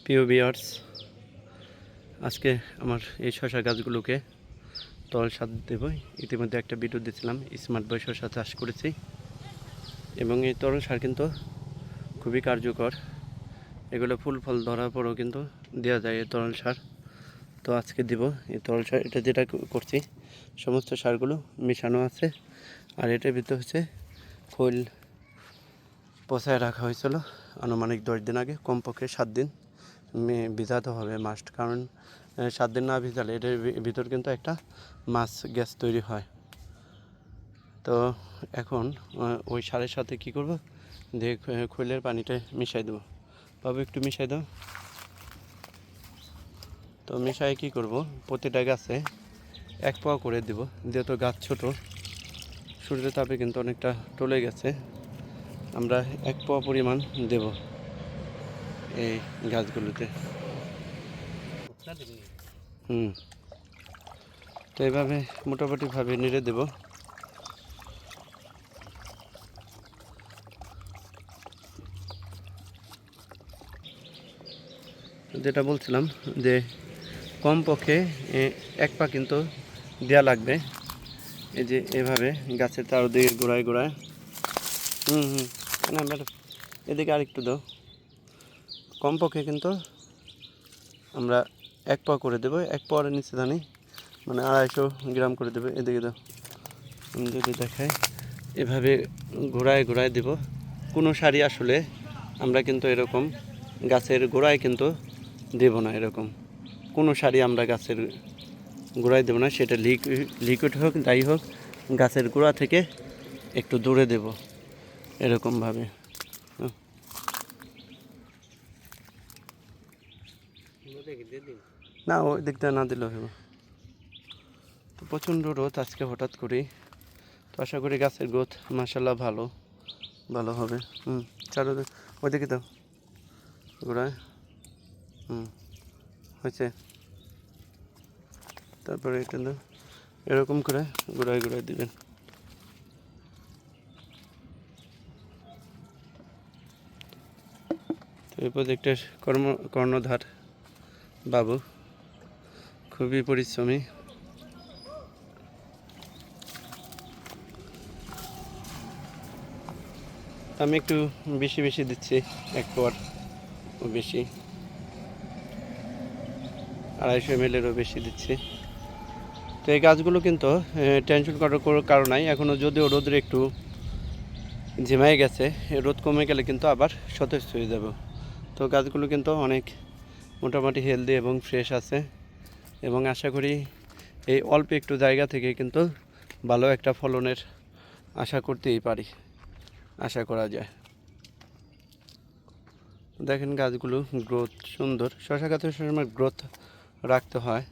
প্রিয় ভিউয়ার্স, আজকে আমার এই শশা গাছগুলোকে তরল সার দেব। ইতিমধ্যে একটা ভিডিও দিয়েছিলাম, স্মার্ট বয় শশা চাষ করেছি এবং এই তরল সার কিন্তু খুবই কার্যকর। এগুলো ফুল ফল ধরার পরেও কিন্তু দেওয়া যায় এই তরল সার। তো আজকে দিব এই তরল সার। এটা যেটা করছি সমস্ত সারগুলো মেশানো আছে, আর এটার ভিতরে হচ্ছে খৈল পচায় রাখা হয়েছিল আনুমানিক 10 দিন আগে, কমপক্ষে 7 দিন ভিজাতে হবে মাস্ট। কারণ 7 দিন না ভিজালে এটার ভিতর কিন্তু একটা মাছ গ্যাস তৈরি হয়। তো এখন ওই সারের সাথে কি করব, দিয়ে খৈলের পানিটা মিশাই দেবো। বাবু একটু মিশাই দাও। তো মিশাই কি করব, প্রতিটা গাছে 1 পোয়া করে দেব। যেহেতু গাছ ছোট, সূর্যের তাপে কিন্তু অনেকটা টলে গেছে, আমরা 1 পোয়া পরিমাণ দেব এই গাছগুলোতে। তো এইভাবে মোটামুটিভাবে নেড়ে দেব। যেটা বলছিলাম যে কমপক্ষে 1 পা কিন্তু দেওয়া লাগবে। এই যে এভাবে গাছের চারদিকে গোড়ায় গোড়ায়। না ম্যাডাম, এদিকে আরেকটু দাও। কমপক্ষে কিন্তু আমরা 1 পা করে দেবো। 1 পাওয়ার নিচে জানি মানে 250 গ্রাম করে দেবে। এদিকে দাও, আমি যদি দেখাই, এভাবে ঘোরায় ঘোরায় দেব। কোনো সারি আসলে আমরা কিন্তু এরকম গাছের গোড়ায় কিন্তু দেব না। এরকম কোনো সারি আমরা গাছের গোড়ায় দেব না, সেটা লিকুইড হোক যাই হোক, গাছের গোড়া থেকে একটু দূরে দেব এরকমভাবে। না ওই দিকটা না দিলেও হবে। তো প্রচণ্ড রোদ আজকে হঠাৎ করেই। তো আশা করি গাছের গ্রোথ মাশাআল্লাহ ভালো হবে। চারো ওইদিকে দাও গোড়ায়। হয়েছে। তারপরে এটা দাও, এরকম করে গোড়ায় গোড়ায় দিবেন। তো এই প্রজেক্টের কর্ণধার বাবু খুবই পরিশ্রমী। আমি একটু বেশি দিচ্ছি, 1 পোয়ার বেশি, 250 ml-এরও বেশি দিচ্ছি। তো এই গাছগুলো কিন্তু টেনশন করার কোনো কারণ নাই। এখনও যদিও রোদের একটু ঝিমাই গেছে, রোদ কমে গেলে কিন্তু আবার সতেজ হয়ে যাব। তো গাছগুলো কিন্তু অনেক মোটামুটি হেলদি এবং ফ্রেশ আছে, এবং আশা করি এই অল্প একটু জায়গা থেকে কিন্তু ভালো একটা ফলনের আশা করতেই পারি, আশা করা যায়। দেখেন গাছগুলো গ্রোথ সুন্দর। শশা গাছের সময় গ্রোথ রাখতে হয়।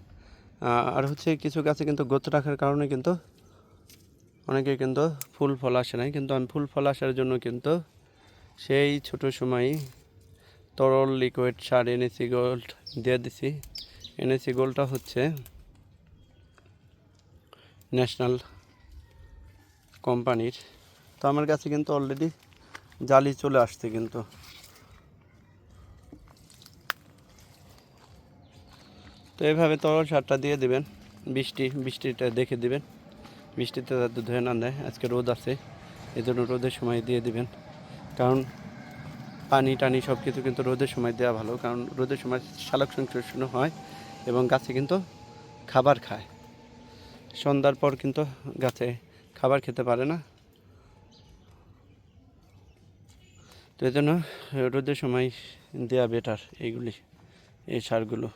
আর হচ্ছে কিছু গাছে কিন্তু গ্রোথ রাখার কারণে কিন্তু অনেকে কিন্তু ফুল ফল আসে নাই, কিন্তু আমি ফুল ফল আসার জন্য কিন্তু সেই ছোট সময়ই তরল লিকুইড সার NAC গোল্ড দিয়ে দিছি। NAC গোল্ডটা হচ্ছে ন্যাশনাল কোম্পানির। তো আমার কাছে কিন্তু অলরেডি জালি চলে আসছে কিন্তু। তো এইভাবে তরল সারটা দিয়ে দেবেন। বৃষ্টিটা দেখে দিবেন, বৃষ্টিতে যাতে ধুয়ে না দেয়। আজকে রোদ আছে, এই জন্য রোদের সময় দিয়ে দিবেন। কারণ পানি টানি সব কিছু কিন্তু রোদের সময় দেওয়া ভালো, কারণ রোদের সময় সালোক সংশ্লেষণ হয় এবং গাছে কিন্তু খাবার খায়। সন্ধ্যার পর কিন্তু গাছে খাবার খেতে পারে না, তো এই জন্য রোদের সময় দেওয়া বেটার এই সারগুলো।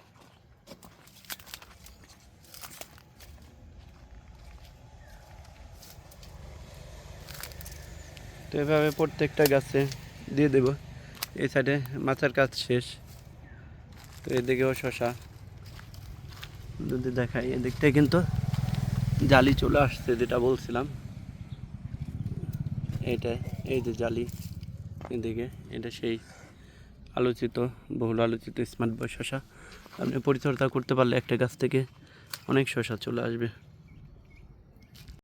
তো এভাবে প্রত্যেকটা গাছে দিয়ে দেব। এই সাইডে মাচার কাজ শেষ, তো এদিকেও শশা। যদি দেখাই, এদিকটায় কিন্তু জালি চলে আসছে, যেটা বলছিলাম। এই যে জালি এদিকে, এটা সেই বহুল আলোচিত স্মার্ট বয় শশা। আপনি পরিচর্যা করতে পারলে একটা গাছ থেকে অনেক শশা চলে আসবে।